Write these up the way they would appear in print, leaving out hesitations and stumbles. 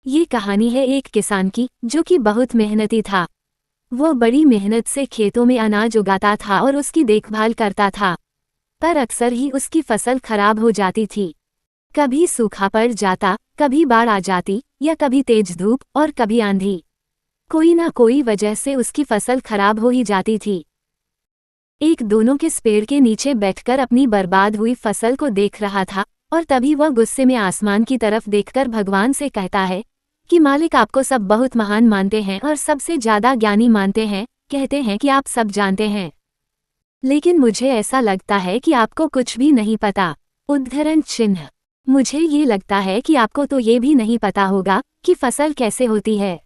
ये कहानी है एक किसान की जो कि बहुत मेहनती था। वो बड़ी मेहनत से खेतों में अनाज उगाता था और उसकी देखभाल करता था, पर अक्सर ही उसकी फसल खराब हो जाती थी। कभी सूखा पड़ जाता, कभी बाढ़ आ जाती या कभी तेज धूप और कभी आंधी। कोई ना कोई वजह से उसकी फसल खराब हो ही जाती थी। एक दोनों के पेड़ के नीचे बैठकर अपनी बर्बाद हुई फसल को देख रहा था और तभी वह गुस्से में आसमान की तरफ देखकर भगवान से कहता है कि मालिक, आपको सब बहुत महान मानते हैं और सबसे ज्यादा ज्ञानी मानते हैं, कहते हैं कि आप सब जानते हैं, लेकिन मुझे ऐसा लगता है कि आपको कुछ भी नहीं पता। उद्धरण चिन्ह। मुझे ये लगता है कि आपको तो ये भी नहीं पता होगा कि फसल कैसे होती है।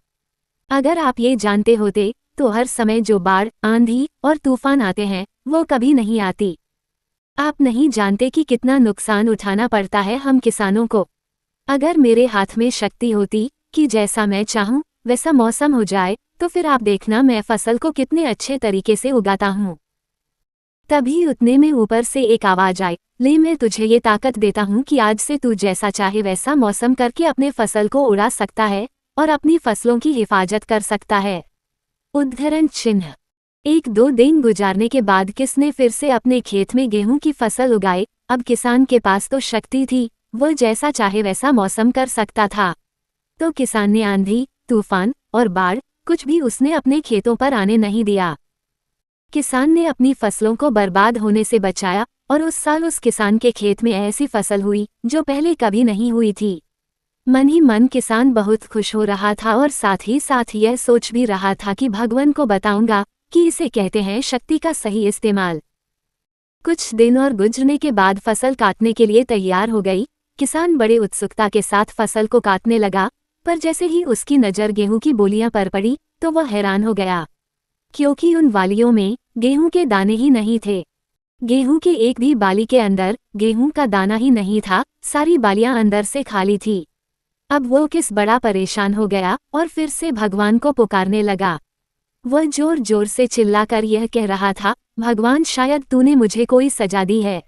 अगर आप ये जानते होते तो हर समय जो बाढ़, आंधी और तूफान आते हैं वो कभी नहीं आती। आप नहीं जानते कि कितना नुकसान उठाना पड़ता है हम किसानों को। अगर मेरे हाथ में शक्ति होती कि जैसा मैं चाहूं वैसा मौसम हो जाए तो फिर आप देखना मैं फसल को कितने अच्छे तरीके से उगाता हूं। तभी उतने में ऊपर से एक आवाज आई, ले मैं तुझे ये ताकत देता हूं कि आज से तू जैसा चाहे वैसा मौसम करके अपने फसल को उड़ा सकता है और अपनी फसलों की हिफाजत कर सकता है। उद्धरण चिन्ह। एक दो दिन गुजारने के बाद किसने फिर से अपने खेत में गेहूं की फसल उगाई। अब किसान के पास तो शक्ति थी, वो जैसा चाहे वैसा मौसम कर सकता था। तो किसान ने आंधी, तूफान और बाढ़ कुछ भी उसने अपने खेतों पर आने नहीं दिया। किसान ने अपनी फसलों को बर्बाद होने से बचाया और उस साल उस किसान के खेत में ऐसी फसल हुई जो पहले कभी नहीं हुई थी। मन ही मन किसान बहुत खुश हो रहा था और साथ ही साथ यह सोच भी रहा था कि भगवान को बताऊंगा कि इसे कहते हैं शक्ति का सही इस्तेमाल। कुछ दिन और गुजरने के बाद फसल काटने के लिए तैयार हो गई। किसान बड़े उत्सुकता के साथ फसल को काटने लगा, पर जैसे ही उसकी नज़र गेहूं की बोलियां पर पड़ी तो वह हैरान हो गया, क्योंकि उन वालियों में गेहूं के दाने ही नहीं थे। गेहूं के एक भी बाली के अंदर गेहूं का दाना ही नहीं था, सारी बालियां अंदर से खाली थी। अब वो किस बड़ा परेशान हो गया और फिर से भगवान को पुकारने लगा। वह जोर जोर से चिल्लाकर यह कह रहा था, भगवान, शायद तूने मुझे कोई सजा दी है।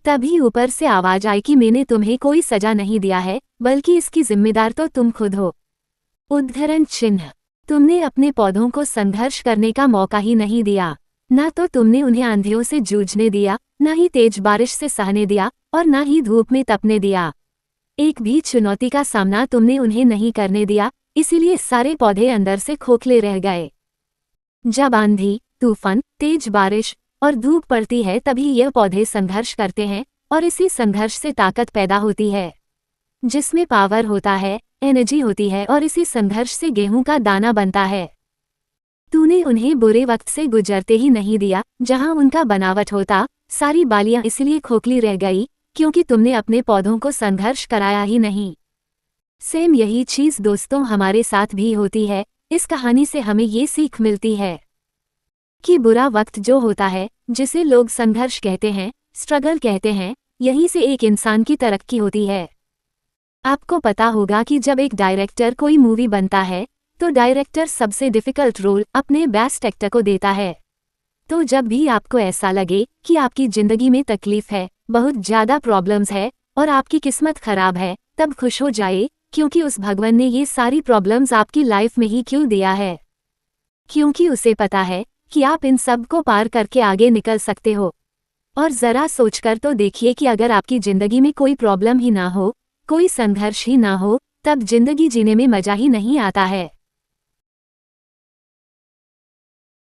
तभी ऊपर से आवाज आई कि मैंने तुम्हें कोई सजा नहीं दिया है, बल्कि इसकी जिम्मेदार तो तुम खुद हो। उद्धरण चिन्ह। तुमने अपने पौधों को संघर्ष करने का मौका ही नहीं दिया। ना तो तुमने उन्हें आंधियों से जूझने दिया, ना ही तेज बारिश से सहने दिया और ना ही धूप में तपने दिया। एक भी चुनौती का सामना तुमने उन्हें नहीं करने दिया, इसीलिए सारे पौधे अंदर से खोखले रह गए। जब आंधी, तूफान, तेज बारिश और धूप पड़ती है तभी ये पौधे संघर्ष करते हैं और इसी संघर्ष से ताकत पैदा होती है, जिसमें पावर होता है, एनर्जी होती है और इसी संघर्ष से गेहूं का दाना बनता है। तूने उन्हें बुरे वक्त से गुजरते ही नहीं दिया जहां उनका बनावट होता। सारी बालियां इसलिए खोखली रह गई क्योंकि तुमने अपने पौधों को संघर्ष कराया ही नहीं। सेम यही चीज दोस्तों हमारे साथ भी होती है। इस कहानी से हमें ये सीख मिलती है कि बुरा वक्त जो होता है, जिसे लोग संघर्ष कहते हैं, स्ट्रगल कहते हैं, यहीं से एक इंसान की तरक्की होती है। आपको पता होगा कि जब एक डायरेक्टर कोई मूवी बनता है तो डायरेक्टर सबसे डिफिकल्ट रोल अपने बेस्ट एक्टर को देता है। तो जब भी आपको ऐसा लगे कि आपकी जिंदगी में तकलीफ है, बहुत ज़्यादा प्रॉब्लम्स है और आपकी किस्मत खराब है, तब खुश हो जाए, क्योंकि उस भगवान ने ये सारी प्रॉब्लम्स आपकी लाइफ में ही क्यों दिया है। क्योंकि उसे पता है कि आप इन सब को पार करके आगे निकल सकते हो। और ज़रा सोचकर तो देखिए कि अगर आपकी ज़िंदगी में कोई प्रॉब्लम ही ना हो, कोई संघर्ष ही ना हो, तब जिंदगी जीने में मज़ा ही नहीं आता है।